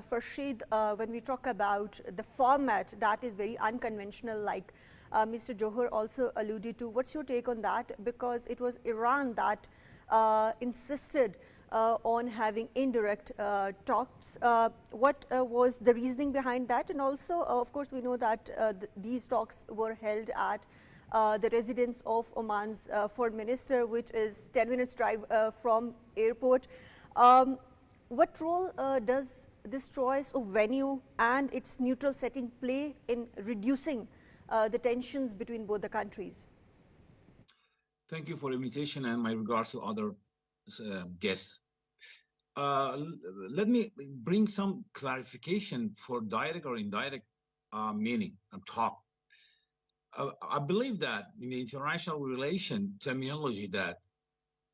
Farshid, when we talk about the format that is very unconventional, like Mr. Johar also alluded to, what's your take on that? Because it was Iran that insisted on having indirect talks. What was the reasoning behind that? And also, of course, we know that these talks were held at the residence of Oman's foreign minister, which is 10 minutes drive from airport. What role does this choice of venue and its neutral setting play in reducing the tensions between both the countries? Thank you for the invitation and my regards to other guests. Let me bring some clarification for direct or indirect meaning and talk. I believe that in the international relation terminology that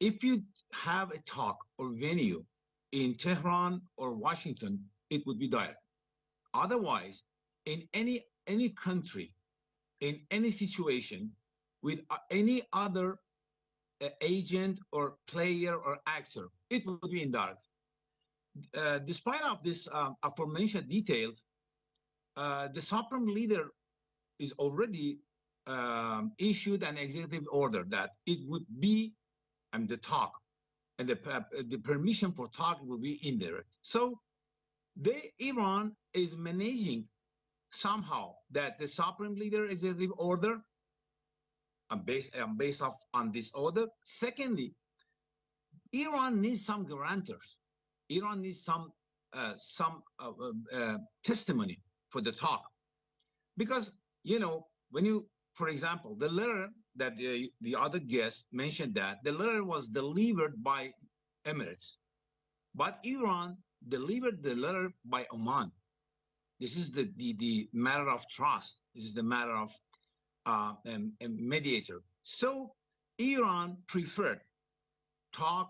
if you have a talk or venue in Tehran or Washington, it would be direct. Otherwise, in any country, in any situation, with any other agent or player or actor, it would be indirect. Despite of this aforementioned details, the supreme leader is already issued an executive order that it would be the talk, and the permission for talk will be indirect. So Iran is managing somehow that the supreme leader executive order based off on this order. Secondly, Iran needs some guarantors. Iran needs some testimony for the talk, because when you, for example, the letter that the other guest mentioned, that the letter was delivered by Emirates, but Iran delivered the letter by Oman. This is the matter of trust. This is the matter of a mediator. So Iran preferred talk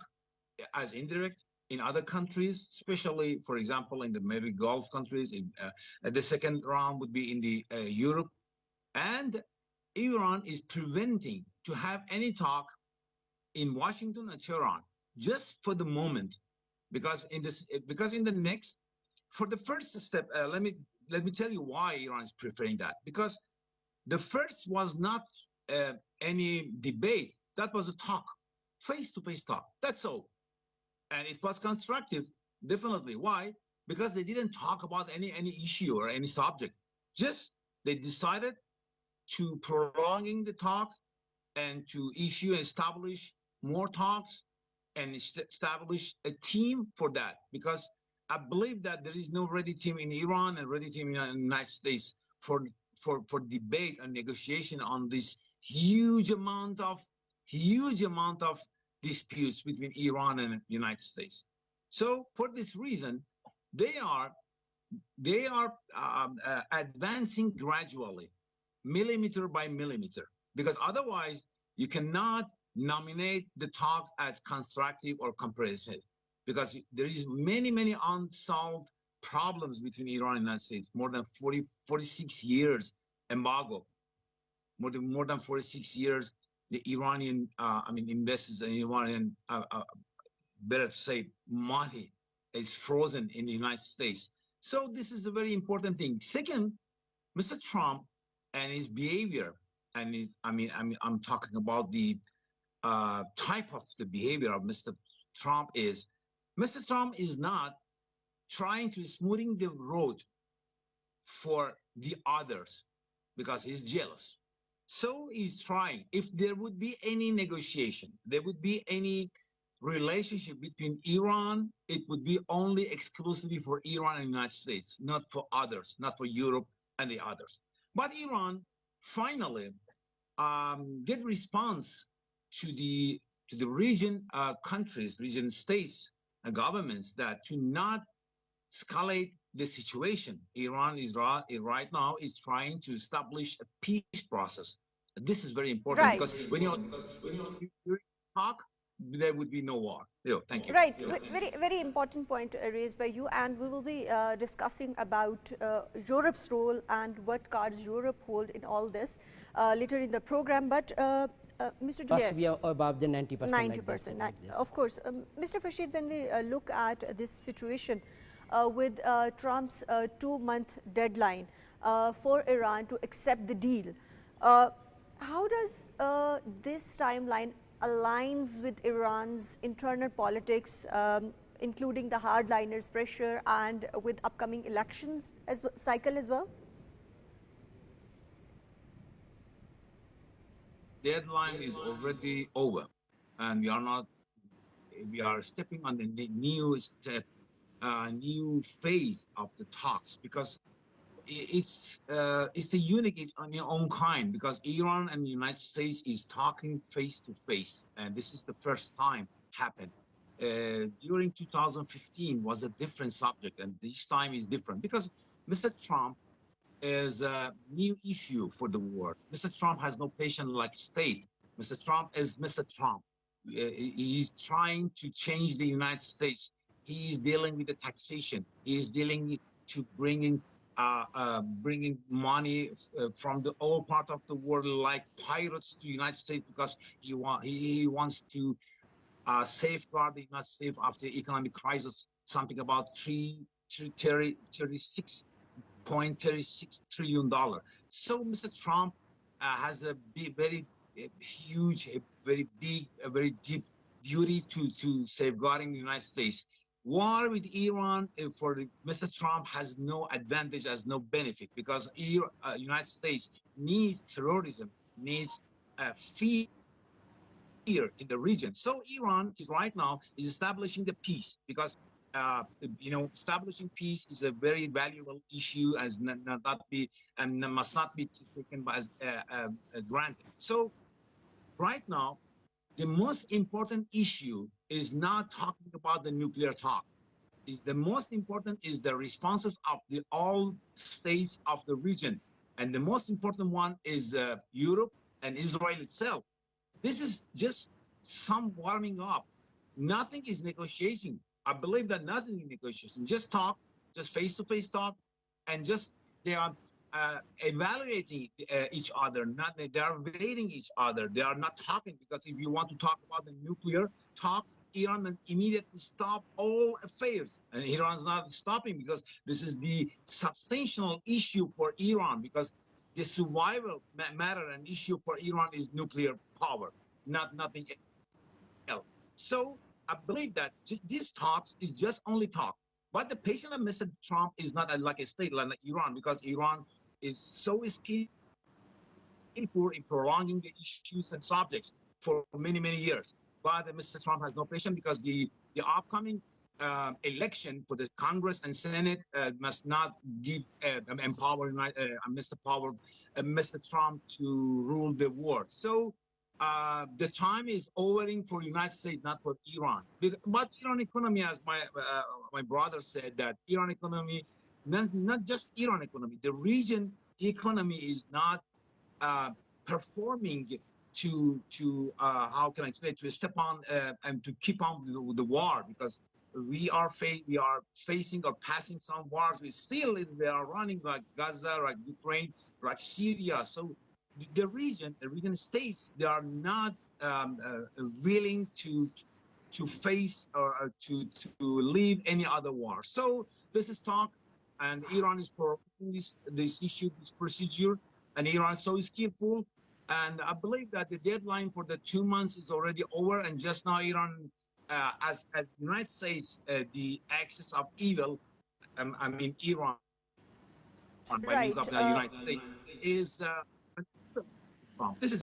as indirect in other countries, especially, for example, in the maybe Gulf countries. The second round would be in the Europe, and Iran is preventing to have any talk in Washington and Tehran just for the moment, because in the next, for the first step, let me tell you why Iran is preferring that. Because the first was not any debate, that was a talk, face-to-face talk. That's all. And it was constructive, definitely. Why? Because they didn't talk about any issue or any subject. Just they decided to prolonging the talks and to establish more talks and establish a team for that. Because I believe that there is no ready team in Iran and ready team in the United States for debate and negotiation on this huge amount of disputes between Iran and the United States. So for this reason, they are advancing gradually, millimeter by millimeter, because otherwise you cannot nominate the talks as constructive or comprehensive, because there is many unsolved problems between Iran and the United States. More than 46 years embargo, more than 46 years. The Iranian, investors and Iranian, better to say, money is frozen in the United States. So this is a very important thing. Second, Mr. Trump and his behavior, and I'm talking about the type of the behavior of Mr. Trump is not trying to smoothing the road for the others because he's jealous. So he's trying, if there would be any negotiation, there would be any relationship between Iran, it would be only exclusively for Iran and the United States, not for others, not for Europe and the others. But Iran finally get response to the region countries, region states and governments that to not escalate the situation. Iran is right now is trying to establish a peace process. This is very important, right, because when you talk, there would be no war. Thank you. Right, very important point raised by you, and we will be discussing about Europe's role and what cards Europe hold in all this later in the program. But Mr. Plus, we are above the 90%. 90%. Of course. Mr. Farshid, when we look at this situation, with Trump's 2-month deadline for Iran to accept the deal. How does this timeline aligns with Iran's internal politics, including the hardliners' pressure and with upcoming elections cycle as well? Deadline is already over, and we are stepping on the new step, new phase of the talks, because it's the unique, it's on your own kind, because Iran and the United States is talking face to face, and this is the first time happened. During 2015 was a different subject, and this time is different because Mr. Trump is a new issue for the world. Mr. Trump has no patience like state. Mr. Trump is Mr. Trump. He's trying to change the United States. He is dealing with the taxation. He is dealing to bringing money from the all part of the world like pirates to the United States, because he wants to safeguard the United States after the economic crisis, something about $36.36 trillion. So Mr. Trump has a very huge, a very big, a very deep duty to safeguarding the United States. War with Iran for Mr. Trump has no advantage, has no benefit, because United States needs terrorism, needs fear in the region. So Iran is right now is establishing the peace, because establishing peace is a very valuable issue, as not be and must not be taken as granted. So right now, the most important issue is not talking about the nuclear talk. Is the most important is the responses of the all states of the region, and the most important one is Europe and Israel itself. This is just some warming up. Nothing is negotiation. I believe that nothing is negotiation. Just talk, just face-to-face talk, and just they are evaluating each other. Not they are waiting each other. They are not talking, because if you want to talk about the nuclear talk, Iran will immediately stop all affairs, and Iran is not stopping, because this is the substantial issue for Iran, because the survival matter and issue for Iran is nuclear power, nothing else. So I believe that these talks is just only talk. But the patient of Mr. Trump is not like a state like Iran, because Iran is so skillful in prolonging the issues and subjects for many, many years. But Mr. Trump has no patience, because the upcoming election for the Congress and Senate must not give empower Mr. Trump to rule the world. So the time is overing for United States, not for Iran. But Iran economy, as my brother said, that Iran economy, not just Iran economy, the region economy is not performing to how can I explain, to step on and to keep on with the war, because we are facing or passing some wars. They are running, like Gaza, like Ukraine, like Syria. So the region states, they are not willing to face or to leave any other war. So this is talk, and Iran is promoting this issue, this procedure, and Iran is so skillful. And I believe that the deadline for the 2 months is already over, and just now Iran, as United States, the axis of evil, I mean Iran, by means Right. of the United States, is this is